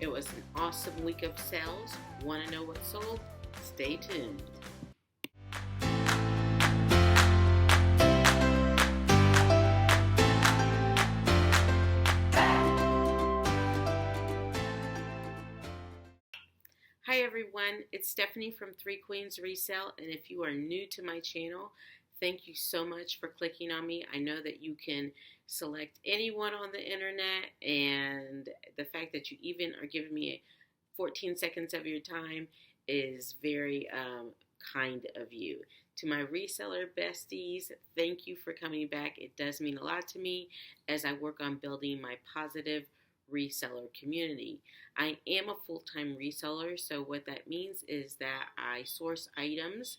It was an awesome week of sales. Want to know what sold? Stay tuned. Hi everyone, it's Stephanie from Three Queens Resale, and if you are new to my channel, thank you so much for clicking on me. I know that you can select anyone on the internet, and the fact that you even are giving me 14 seconds of your time is very kind of you. To my reseller besties, thank you for coming back. It does mean a lot to me as I work on building my positive reseller community. I am a full-time reseller, so what that means is that I source items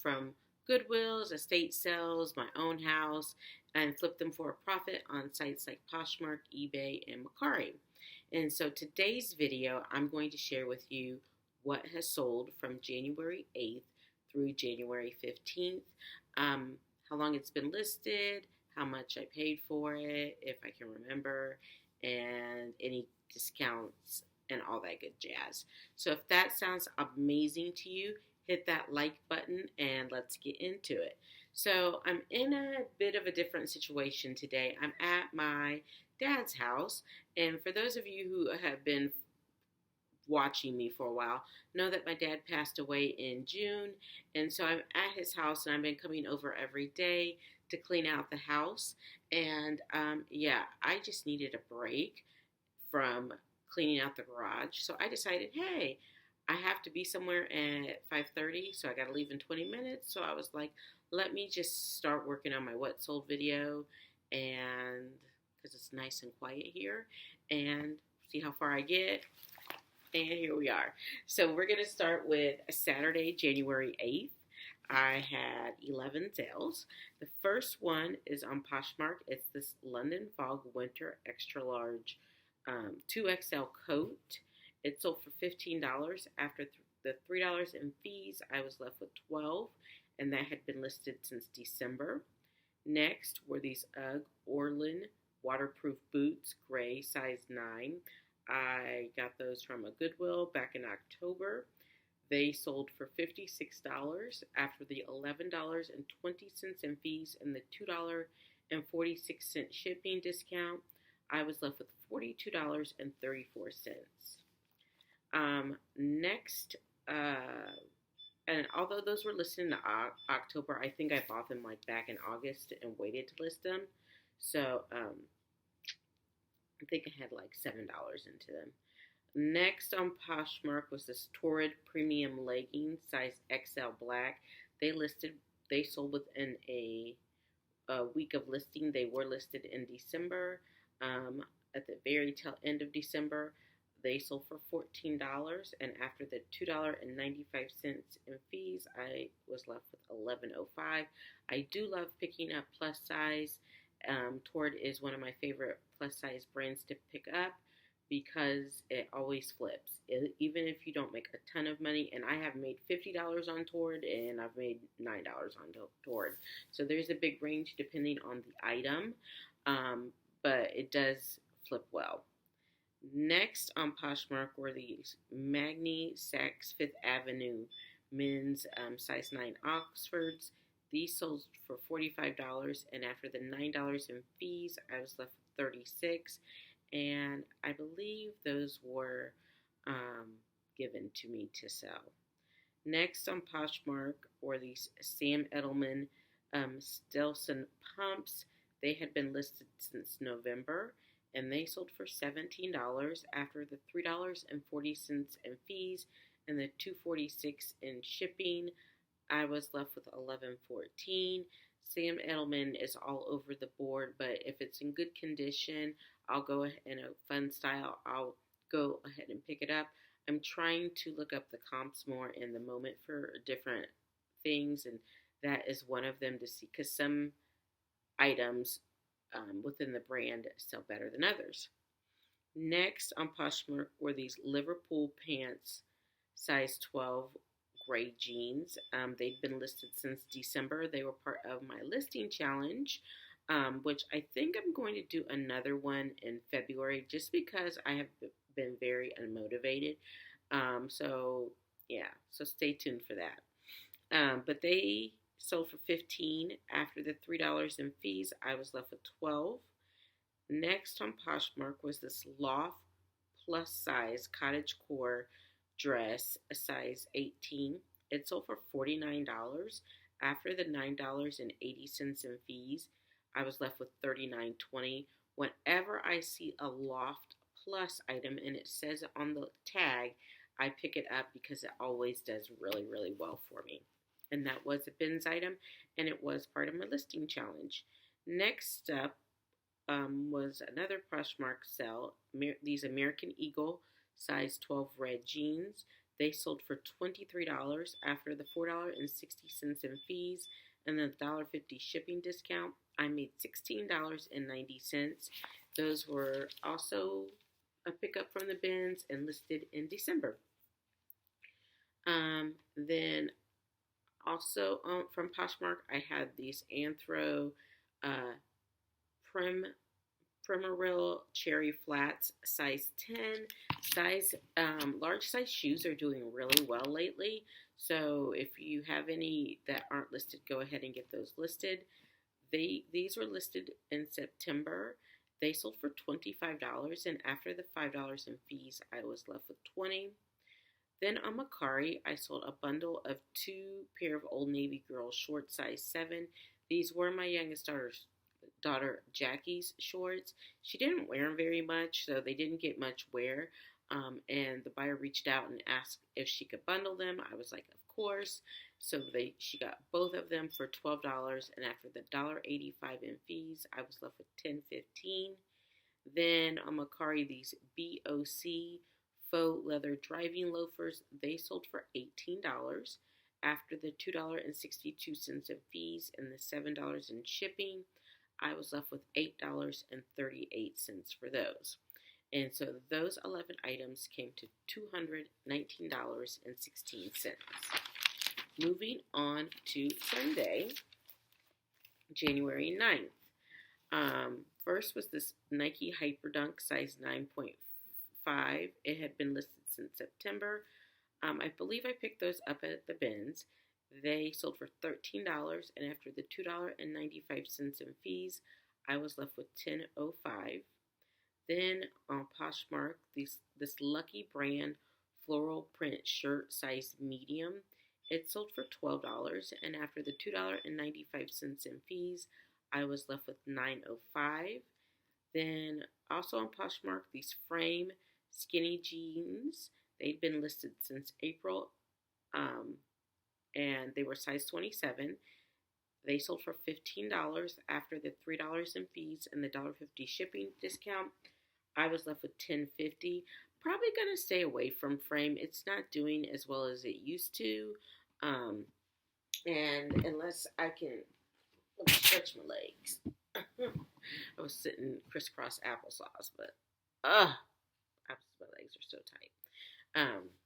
from Goodwills, estate sales, my own house, and flip them for a profit on sites like Poshmark, eBay, and Mecari. And so today's video, I'm going to share with you what has sold from January 8th through January 15th, how long it's been listed, how much I paid for it, if I can remember, and any discounts and all that good jazz. So if that sounds amazing to you, hit that like button and let's get into it. So I'm in a bit of a different situation today. I'm at my dad's house, and for those of you who have been watching me for a while know that my dad passed away in June, and so I'm at his house and I've been coming over every day to clean out the house. And I just needed a break from cleaning out the garage, so I decided, hey, I have to be somewhere at 5:30, so I got to leave in 20 minutes. So I was like, let me just start working on my what sold video, and because it's nice and quiet here, and see how far I get. And here we are. So we're going to start with Saturday, January 8th. I had 11 sales. The first one is on Poshmark. It's this London Fog Winter Extra Large 2XL coat. It sold for $15. After the $3 in fees, I was left with 12, and that had been listed since December. Next were these UGG Orlin waterproof boots, gray, size 9. I got those from a Goodwill back in October. They sold for $56 after the $11.20 in fees and the $2.46 shipping discount. I was left with $42.34. Next, and although those were listed in October, I think I bought them like back in August and waited to list them. So I think I had like $7 into them. Next on Poshmark was this Torrid premium leggings, size XL black. They sold within a week of listing. They were listed in December. At the very tail end of December, they sold for $14, and after the $2.95 in fees, I was left with $11.05. I do love picking up plus size. Torrid is one of my favorite plus size brands to pick up because it always flips. Even if you don't make a ton of money, and I have made $50 on Torrid and I've made $9 on Torrid. So there's a big range depending on the item, but it does flip well. Next on Poshmark were these Magnanni Saks Fifth Avenue men's size 9 Oxfords. These sold for $45, and after the $9 in fees, I was left with $36, and I believe those were given to me to sell. Next on Poshmark were these Sam Edleman Stelson pumps. They had been listed since November, and they sold for $17 after the $3.40 in fees and the $2.46 in shipping. I was left with $11.14. Sam Edleman is all over the board, but if it's in good condition, I'll go ahead, in a fun style, I'll go ahead and pick it up. I'm trying to look up the comps more in the moment for different things, and that is one of them to see, because some items within the brand sell better than others. Next on Poshmark were these Liverpool pants, size 12, gray jeans. They'd been listed since December. They were part of my listing challenge, which I think I'm going to do another one in February, just because I have been very unmotivated. So yeah, so stay tuned for that. But they sold for 15. After the $3 in fees, I was left with 12. Next on Poshmark was this Loft plus size cottage core dress, a size 18. It sold for $49. After the $9.80 in fees, I was left with $39.20. Whenever I see a Loft plus item and it says it on the tag, I pick it up because it always does really, really well for me. And that was a bins item, and it was part of my listing challenge. Next up was another Poshmark sale. These American Eagle size 12 red jeans. They sold for $23 after the $4.60 in fees and the $1.50 shipping discount. I made $16.90. Those were also a pickup from the bins and listed in December. Then also from Poshmark, I had these Anthro Primaril cherry flats, size 10. Large size shoes are doing really well lately. So if you have any that aren't listed, go ahead and get those listed. These were listed in September. They sold for $25, and after the $5 in fees, I was left with 20. Then on Mecari, I sold a bundle of 2 pair of Old Navy girl shorts, size 7. These were my youngest daughter Jackie's shorts. She didn't wear them very much, so they didn't get much wear. And the buyer reached out and asked if she could bundle them. I was like, of course. So she got both of them for $12, and after the $1.85 in fees, I was left with $10.15. Then on Mecari, these BOC faux leather driving loafers, they sold for $18. After the $2.62 in fees and the $7 in shipping, I was left with $8.38 for those. And so those 11 items came to $219.16. Moving on to Sunday, January 9th. First was this Nike Hyperdunk size 9.5. It had been listed since September. I believe I picked those up at the bins. They sold for $13, and after the $2.95 in fees, I was left with $10.05. Then on Poshmark, this Lucky Brand floral print shirt, size medium. It sold for $12, and after the $2.95 in fees, I was left with $9.05. Then also on Poshmark, these frame skinny jeans. They'd been listed since April, and they were size 27. They sold for $15 after the $3 in fees and the $1.50 shipping discount. I was left with $10.50. Probably going to stay away from frame. It's not doing as well as it used to. And unless I can stretch my legs. I was sitting crisscross applesauce, but my legs are so tight.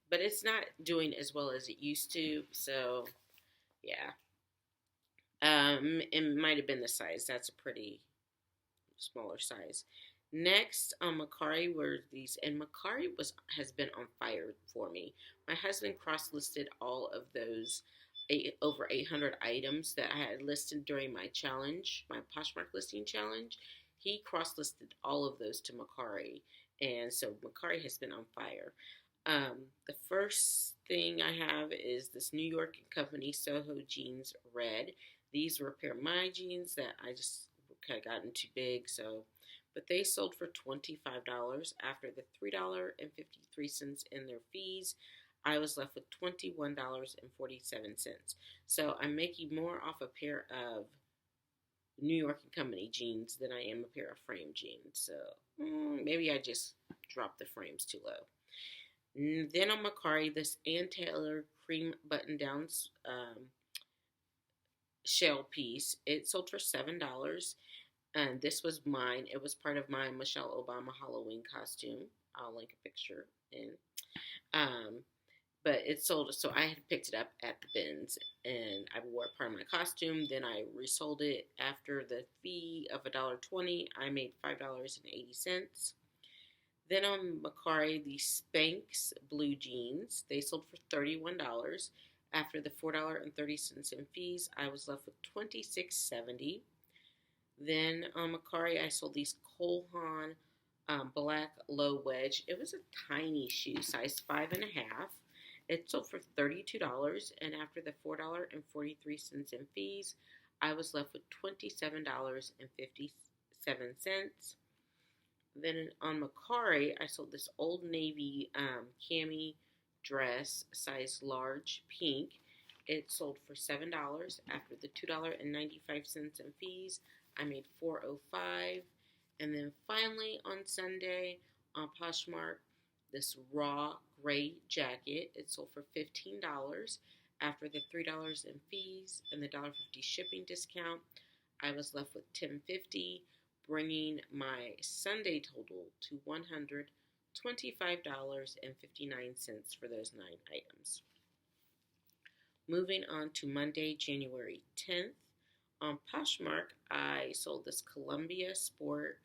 But it's not doing as well as it used to, so yeah. It might have been the size. That's a pretty smaller size. Next on Mecari were these, and Mecari has been on fire for me. My husband cross-listed all of those over 800 items that I had listed during my challenge, my Poshmark listing challenge. He cross-listed all of those to Mecari, and so Mecari has been on fire. The first thing I have is this New York & Company Soho jeans red. These were a pair of my jeans that I just kind of gotten too big, but they sold for $25 after the $3.53 in their fees. I was left with $21.47. So I'm making more off a pair of New York & Company jeans than I am a pair of frame jeans. So maybe I just dropped the frames too low. Then on Mecari, this Ann Taylor cream button-downs shell piece. It sold for $7, and this was mine. It was part of my Michelle Obama Halloween costume. I'll link a picture in. But it sold, so I had picked it up at the bins, and I wore it part of my costume. Then I resold it after the fee of $1.20. I made $5.80. Then on Mecari, the Spanx blue jeans, they sold for $31. After the $4.30 in fees, I was left with $26.70. Then on Mecari, I sold these Hann black low wedge. It was a tiny shoe, size 5.5. It sold for $32, and after the $4.43 in fees, I was left with $27.57. Then on Mecari, I sold this Old Navy cami dress, size large, pink. It sold for $7. After the $2.95 in fees, I made $4.05. And then finally on Sunday on Poshmark, this raw gray jacket. It sold for $15. After the $3 in fees and the $1.50 shipping discount, I was left with $10.50, bringing my Sunday total to $125.59 for those 9 items. Moving on to Monday, January 10th. On Poshmark, I sold this Columbia sportwear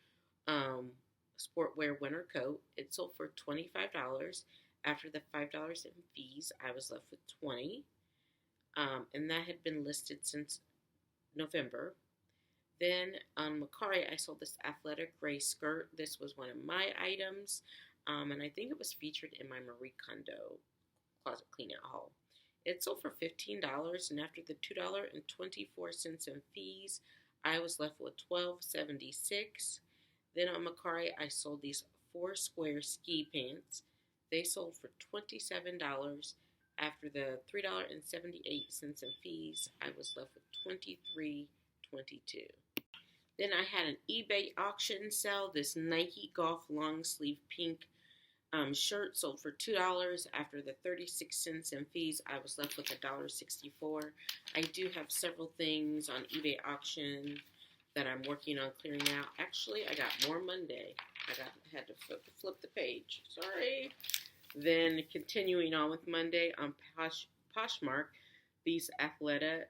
winter coat. It sold for $25. After the $5 in fees, I was left with $20. And that had been listed since November. Then on Mecari, I sold this Athleta gray skirt. This was one of my items, and I think it was featured in my Marie Kondo closet clean out haul. It sold for $15, and after the $2.24 in fees, I was left with $12.76. Then on Mecari, I sold these Foursquare ski pants. They sold for $27. After the $3.78 in fees, I was left with $23.22. Then I had an eBay auction sale. This Nike golf long sleeve pink shirt sold for $2. After the 36 in fees, I was left with $1.64. I do have several things on eBay auction that I'm working on clearing out. Actually, I got more Monday. Had to flip the page. Sorry. Then continuing on with Monday on Poshmark, these Athleta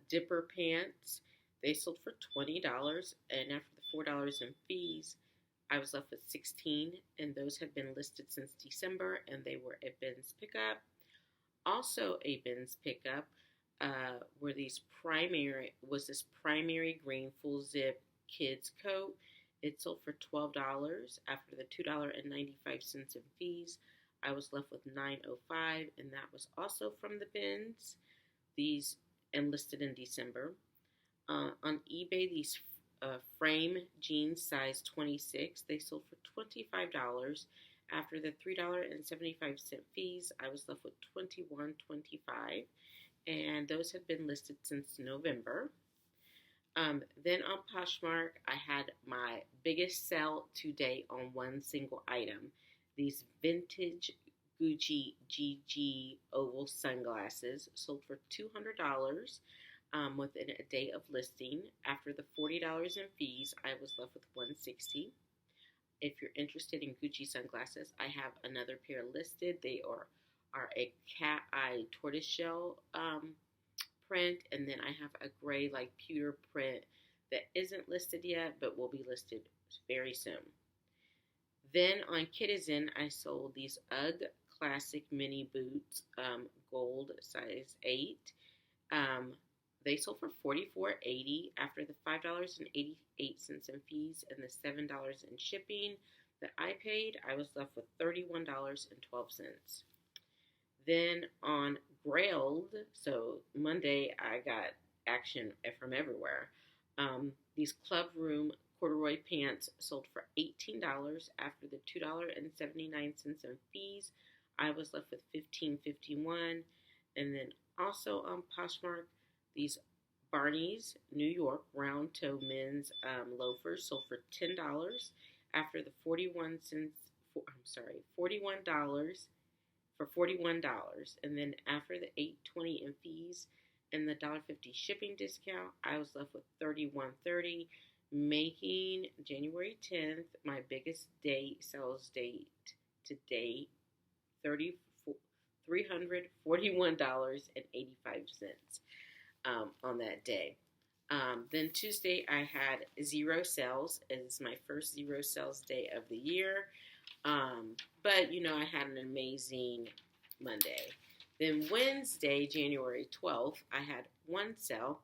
dipper pants, they sold for $20, and after the $4 in fees, I was left with $16, and those had been listed since December, and they were a bins pickup. Also a bins pickup was this primary green full zip kids coat. It sold for $12. After the $2.95 in fees, I was left with $9.05, and that was also from the bins. These enlisted in December. On eBay, these frame jeans size 26, they sold for $25. After the $3.75 fees, I was left with $21.25, and those had been listed since November. Then on Poshmark, I had my biggest sell to date on one single item. These vintage Gucci GG oval sunglasses sold for $200 within a day of listing. After the $40 in fees, I was left with $160. If you're interested in Gucci sunglasses, I have another pair listed. They are a cat eye tortoiseshell print, and then I have a gray like pewter print that isn't listed yet, but will be listed very soon. Then on Kidizen, I sold these UGG classic mini boots, gold size 8. They sold for $44.80 after the $5.88 in fees and the $7 in shipping that I paid. I was left with $31.12. Then on Grailed, so Monday I got action from everywhere. These Clubroom corduroy pants sold for $18 after the $2.79 in fees. I was left with $15.51. And then also on Poshmark, these Barney's New York round toe men's loafers sold for $10 after the $41 for $41, and then after the $8.20 in fees and the $1.50 shipping discount, I was left with $31.30, making January 10th my biggest sales date to date, $341.85 on that day. Then Tuesday I had 0 sales. It is my first 0 sales day of the year. But, I had an amazing Monday. Then Wednesday, January 12th, I had one sale.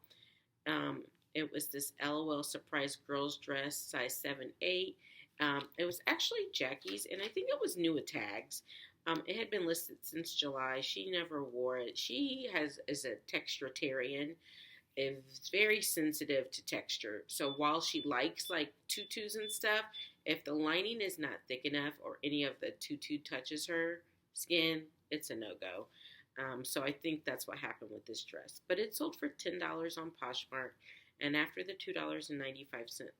It was this LOL surprise girls dress, size 7-8. It was actually Jackie's, and I think it was new with tags. It had been listed since July. She never wore it. She is a texturitarian, is very sensitive to texture. So while she likes like tutus and stuff, if the lining is not thick enough or any of the tutu touches her skin, it's a no-go. So I think that's what happened with this dress. But it sold for $10 on Poshmark, and after the $2.95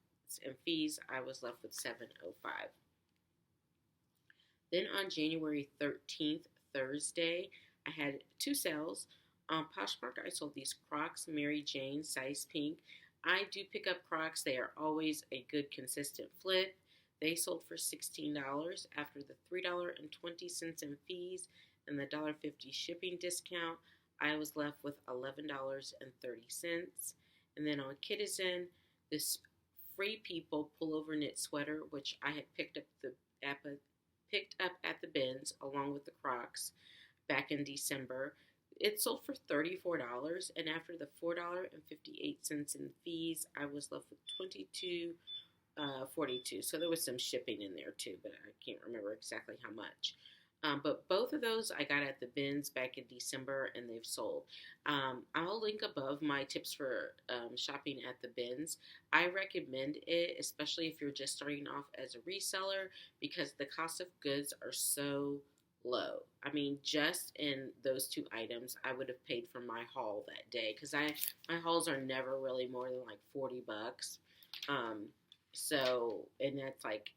in fees, I was left with $7.05. Then on January 13th, Thursday, I had two sales. On Poshmark, I sold these Crocs Mary Jane size pink. I do pick up Crocs. They are always a good consistent flip. They sold for $16 after the $3.20 in fees and the $1.50 shipping discount. I was left with $11.30. And then on Kidizen, this Free People pullover knit sweater, which I had picked up at the bins along with the Crocs back in December. It sold for $34, and after the $4.58 in fees, I was left with $22.42. So there was some shipping in there too, but I can't remember exactly how much. But both of those I got at the bins back in December, and they've sold. I'll link above my tips for shopping at the bins. I recommend it, especially if you're just starting off as a reseller, because the cost of goods are so low. I mean, just in those two items, I would have paid for my haul that day, because my hauls are never really more than like $40. And that's like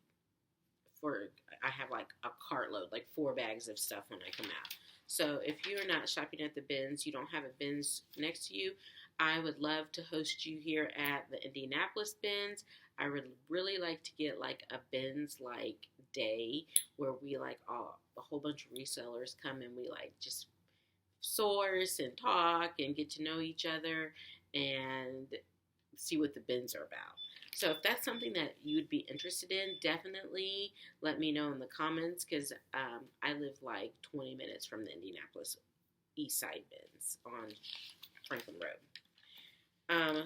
I have like a cartload, like 4 bags of stuff when I come out. So if you're not shopping at the bins, you don't have a bins next to you, I would love to host you here at the Indianapolis bins. I would really like to get like a bins like day where we like a whole bunch of resellers come and we like just source and talk and get to know each other and see what the bins are about. So if that's something that you would be interested in, definitely let me know in the comments, because I live like 20 minutes from the Indianapolis East Side bins on Franklin Road.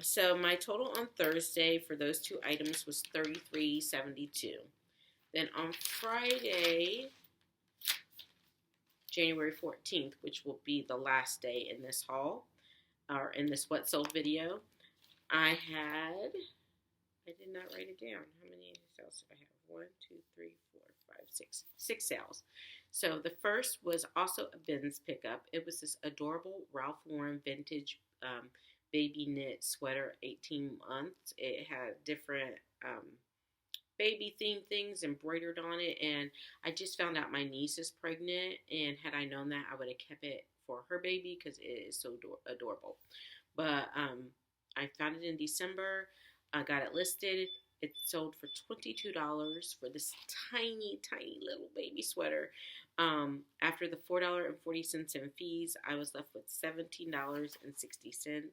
So my total on Thursday for those two items was $33.72. Then on Friday, January 14th, which will be the last day in this haul, or in this what sold video, I did not write it down. How many sales did I have? 1, 2, 3, 4, 5, 6. 6 sales. So the first was also a bins pickup. It was this adorable Ralph Lauren vintage baby knit sweater, 18 months. It had different baby themed things embroidered on it, and I just found out my niece is pregnant, and had I known that, I would have kept it for her baby because it is so adorable. But I found it in December. I got it listed. It sold for $22 for this tiny, tiny little baby sweater. After the $4.40 in fees, I was left with $17.60.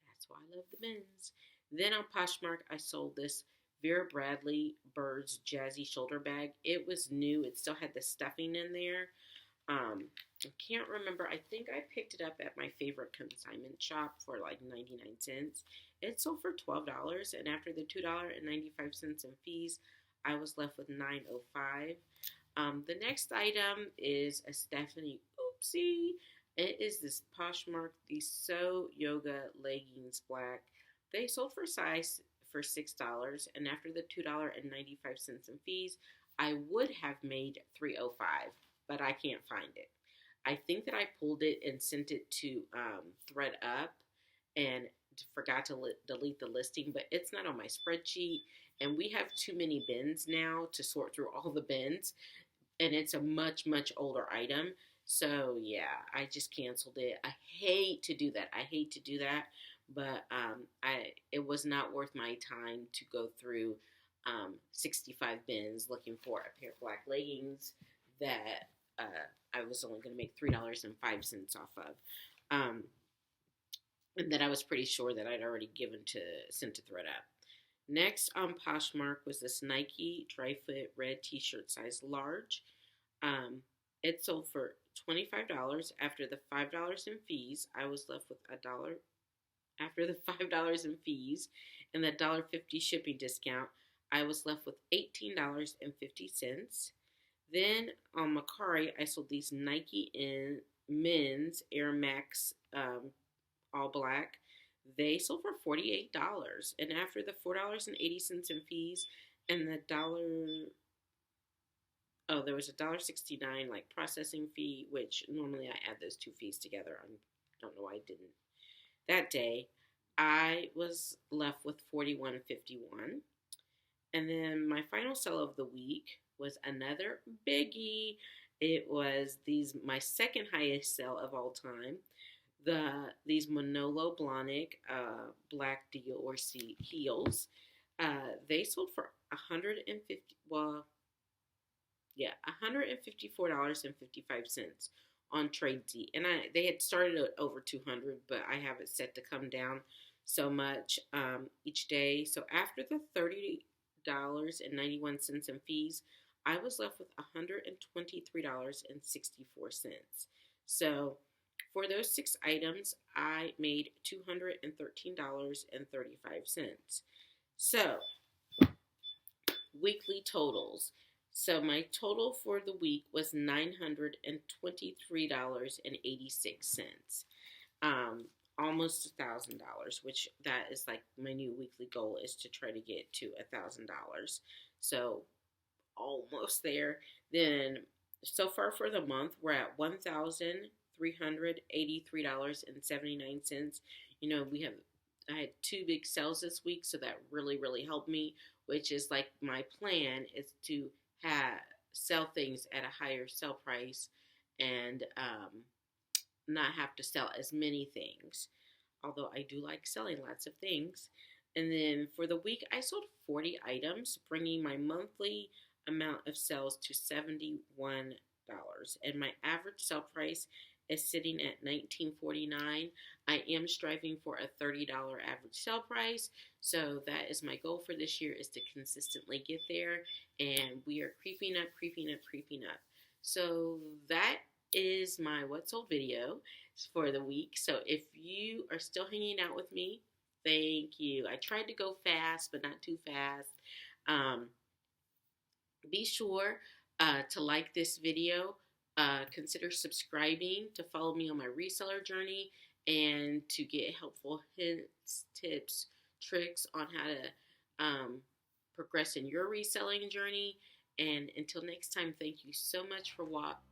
That's why I love the bins. Then on Poshmark, I sold this Vera Bradley Birds Jazzy Shoulder Bag. It was new. It still had the stuffing in there. I can't remember. I think I picked it up at my favorite consignment shop for like 99 cents. It sold for $12, and after the $2.95 in fees, I was left with $9.05. The next item is a Stephanie Oopsie. It is this Poshmark, these So Yoga leggings black. They sold for $6, and after the $2.95 in fees, I would have made $3.05, but I can't find it. I think that I pulled it and sent it to ThredUp and forgot to delete the listing, but it's not on my spreadsheet, and we have too many bins now to sort through all the bins, and it's a much, much older item. So yeah, I just canceled it. I hate to do that. But it was not worth my time to go through 65 bins looking for a pair of black leggings that I was only going to make $3.05 off of. And that I was pretty sure that I'd already sent to ThredUp. Next on Poshmark was this Nike dry fit red t-shirt size large. It sold for $25 after the $5 in fees. I was left with $1 after the $5 in fees and the $1.50 shipping discount. I was left with $18.50. Then on Mecari, I sold these Nike in men's Air Max all black. They sold for $48, and after the $4.80 in fees and the there was $1.69 like processing fee, which normally I add those two fees together. I don't know why I didn't that day. I was left with $41.51, and then my final sale of the week was another biggie. It was my second highest sale of all time. These Manolo Blanhnik black Dior heels. They sold for $154.55 on Tradsey, and they had started at over 200, but I have it set to come down so much each day. So after the $30.91 in fees, I was left with $123.64. So for those 6 items, I made $213.35. So weekly totals. So my total for the week was $923.86. Almost $1,000, which that is like my new weekly goal is to try to get to $1,000. So almost there. Then so far for the month, we're at $1,383.79. You know, I had 2 big sales this week, so that really, really helped me, which is like my plan is to sell things at a higher sell price and not have to sell as many things, although I do like selling lots of things. And then for the week, I sold 40 items, bringing my monthly amount of sales to $71. And my average sale price is sitting at $19.49. I am striving for a $30 average sale price, so that is my goal for this year, is to consistently get there, and we are creeping up. So that is my what sold video for the week. So if you are still hanging out with me, thank you. I tried to go fast, but not too fast. Be sure to like this video. Consider subscribing to follow me on my reseller journey and to get helpful hints, tips, tricks on how to progress in your reselling journey. And until next time, thank you so much for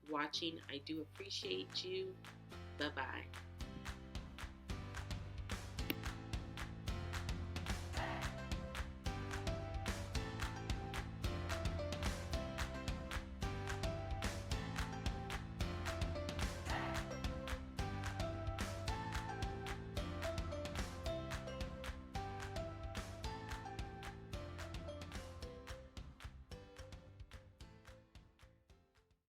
watching. I do appreciate you. Bye-bye.